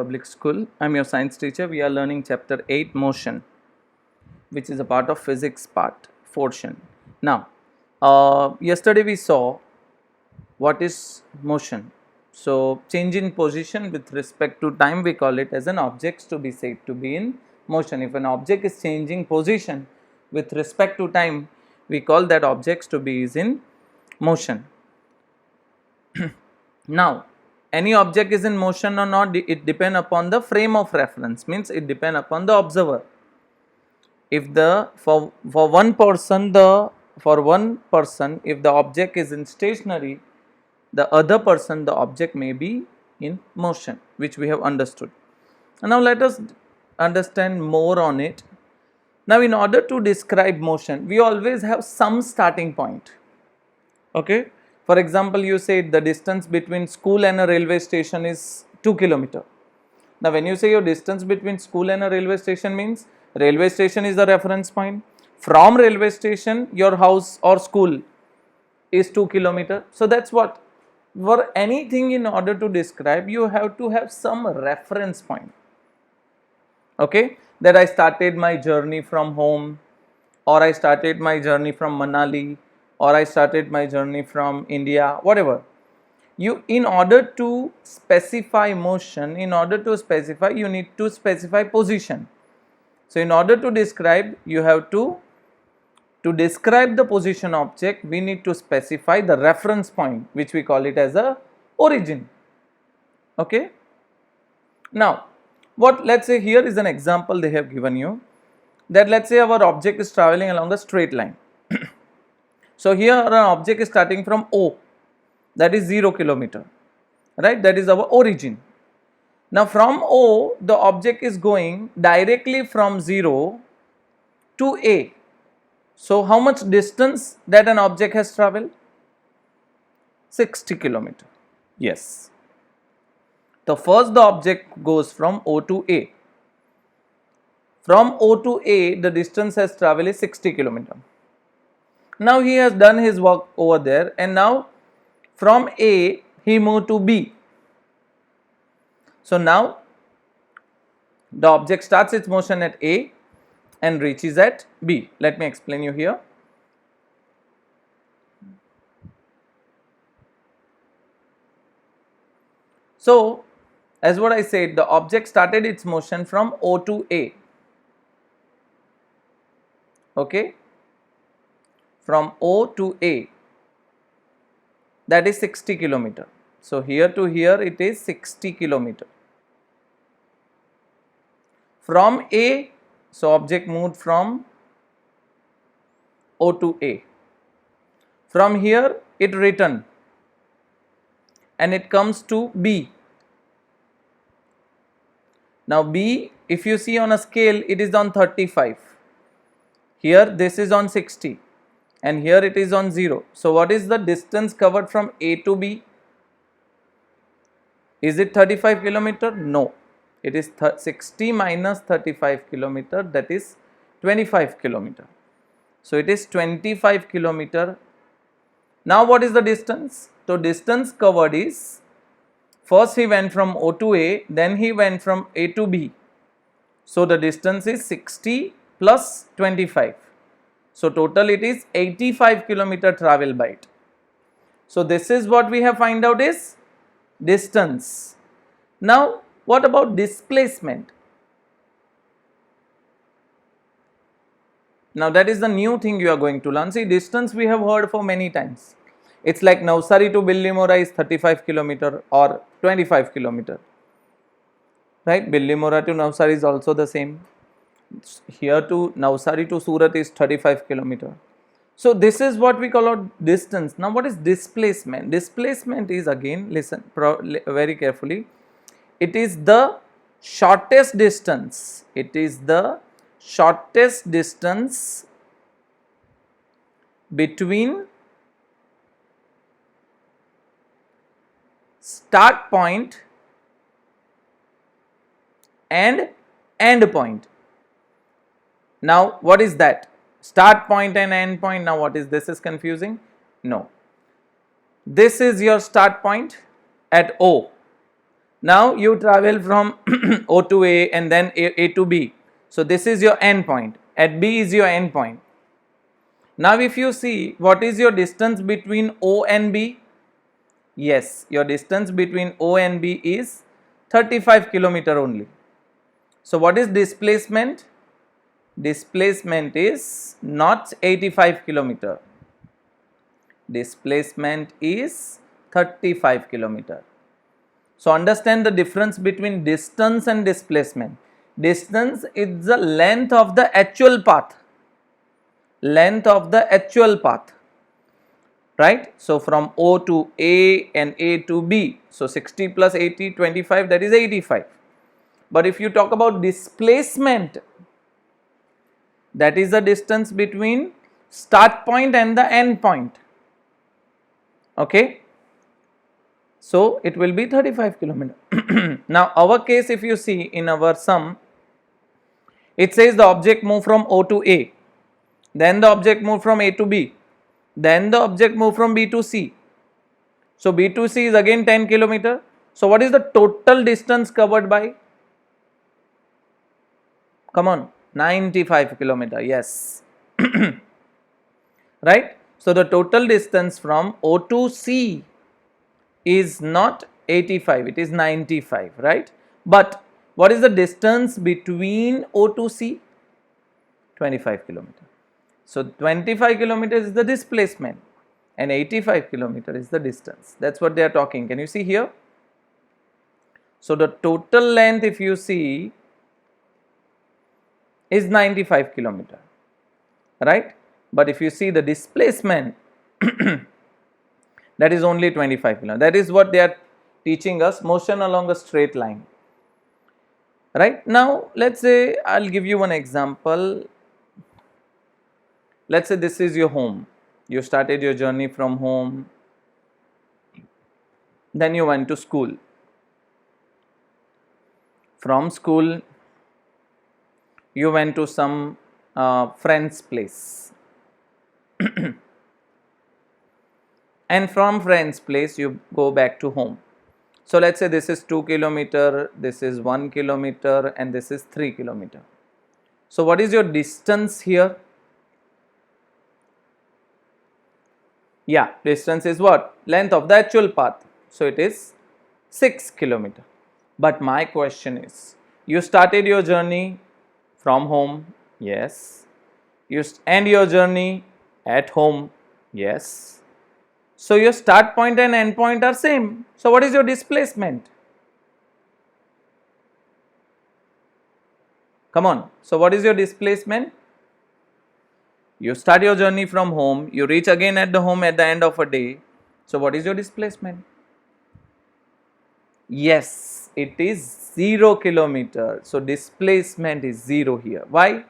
Public School. I'm your science teacher. We are learning chapter 8 motion, which is a part of physics part portion. Now, yesterday we saw what is motion. So, change in position with respect to time, we call it as an object to be said to be in motion. If an object is changing position with respect to time, we call that object to be is in motion. Now, any object is in motion or not, it depend upon the frame of reference, means it depend upon the observer. If the for one person if the object is in stationary, the other person the object may be in motion, which we have understood. And now let us understand more on it. Now, in order to describe motion, we always have some starting point. Okay, for example, you said the distance between school and a railway station is 2 km. Now, when you say your distance between school and a railway station, means railway station is the reference point. From railway station, your house or school is 2 km. So, that's what, for anything in order to describe, you have to have some reference point. Okay, that I started my journey from home, or I started my journey from Manali, or I started my journey from India, whatever. You, in order to specify motion, in order to specify, you need to specify position. So, in order to describe, you have to describe the position object, we need to specify the reference point, which we call it as a origin. Okay. Now, what, let's say here is an example they have given you, that let's say our object is traveling along a straight line. So, here an object is starting from O, that is 0 km, right, that is our origin. Now, from O the object is going directly from 0 to A. So, how much distance that an object has traveled? 60 km. Yes. So, first the object goes from O to A. From O to A, the distance has traveled is 60 km. Now, he has done his work over there, and now from A he moved to B. So, now the object starts its motion at A and reaches at B. Let me explain you here. So, as what I said, the object started its motion from O to A. Okay, from O to A, that is 60 km. So, here to here it is 60 km. From A, so object moved from O to A. From here it returned and it comes to B. Now, B, if you see on a scale, it is on 35. Here this is on 60 and here it is on 0. So, what is the distance covered from A to B? Is it 35 km? No, it is 60 minus 35 km, that is 25 km. So, it is 25 km. Now, what is the distance? So, distance covered is, first he went from O to A, then he went from A to B. So, the distance is 60 plus 25. So, total it is 85 km travel by it. So, this is what we have find out is distance. Now, what about displacement? Now, that is the new thing you are going to learn. See, distance we have heard for many times. It's like Navsari to Billimora is 35 km or 25 km. Right? Billimora to Navsari is also the same. Here to Navsari to Surat is 35 km. So, this is what we call out distance. Now, what is displacement? Displacement is, again, listen very carefully, it is the shortest distance. It is the shortest distance between start point and end point. Now, what is that? Start point and end point. Now, what is this? Is confusing? No. This is your start point at O. Now you travel from O to A and then A to B. So this is your end point. At B is your end point. Now if you see what is your distance between O and B? Yes, your distance between O and B is 35 kilometer only. So what is displacement? Displacement is not 85 kilometer. Displacement is 35 kilometer. So understand the difference between distance and displacement. Distance is the length of the actual path. Length of the actual path. Right? So from O to A and A to B. So 60 plus 80, 25, that is 85. But if you talk about displacement, that is the distance between start point and the end point. Okay. So it will be 35 kilometer. Now our case, if you see in our sum, it says the object moved from O to A, then the object moved from A to B, then the object moved from B to C. So B to C is again 10 kilometer. So what is the total distance covered by? Come on, 95 kilometer. Yes. Right. So the total distance from O to C is not 85, it is 95, right? But what is the distance between O to C? 25 kilometer. So 25 kilometers is the displacement and 85 kilometer is the distance. That's what they are talking. Can you see here? So the total length, if you see, is 95 kilometer, right? But if you see the displacement, that is only 25 kilometers. That is what they are teaching us, motion along a straight line. Right? Now, let's say I'll give you one example. Let's say this is your home. You started your journey from home. Then you went to school. From school, you went to some friend's place. And from friend's place, you go back to home. So let's say this is 2 kilometer, this is 1 kilometer, and this is 3 kilometer. So what is your distance here? Yeah, distance is what? Length of the actual path. So it is 6 kilometer. But my question is, you started your journey from home, yes. You end your journey at home, yes. So your start point and end point are same. So what is your displacement? Come on. So what is your displacement? You start your journey from home, you reach again at the home at the end of a day. So what is your displacement? Yes, it is 0 kilometer. So displacement is 0 here. Why?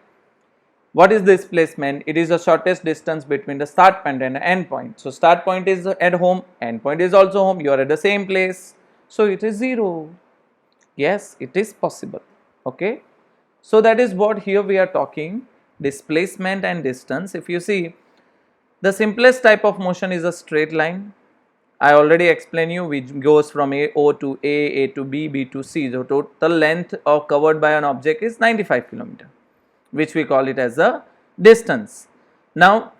What is displacement? It is the shortest distance between the start point and the end point. So start point is at home, end point is also home, you are at the same place. So it is 0. Yes, it is possible. Okay. So that is what here we are talking, displacement and distance. If you see, the simplest type of motion is a straight line. I already explained you, which goes from O to A to B, B to C. The total length of covered by an object is 95 kilometer, which we call it as a distance. Now,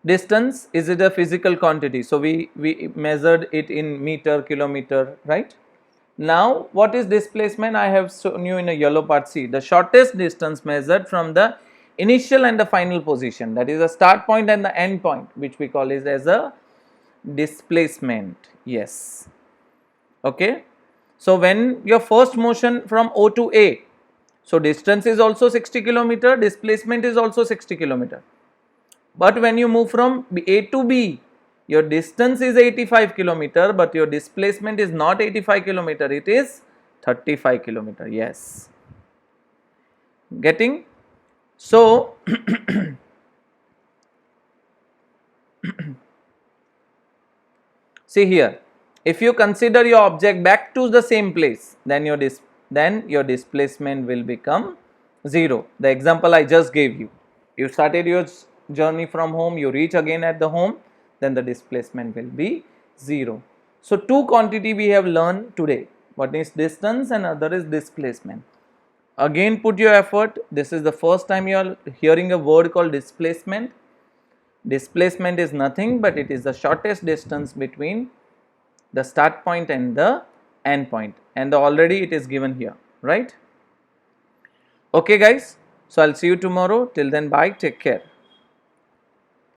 distance, is it a physical quantity? So we measured it in meter, kilometer, right? Now, what is displacement? I have shown you in a yellow part. See, the shortest distance measured from the initial and the final position, that is the start point and the end point, which we call it as a displacement. Yes. Okay. So when your first motion from O to A, so distance is also 60 kilometer, displacement is also 60 kilometer. But when you move from A to B, your distance is 85 kilometer, but your displacement is not 85 kilometer, it is 35 kilometer. Yes. Getting? So, see here, if you consider your object back to the same place, then your displacement will become 0. The example I just gave you. You started your journey from home, you reach again at the home, then the displacement will be 0. So, two quantity we have learned today. One is distance and other is displacement. Again put your effort. This is the first time you are hearing a word called displacement. Displacement is nothing but it is the shortest distance between the start point and the end point, and already it is given here, right? Okay guys, so I'll see you tomorrow. Till then, bye, take care.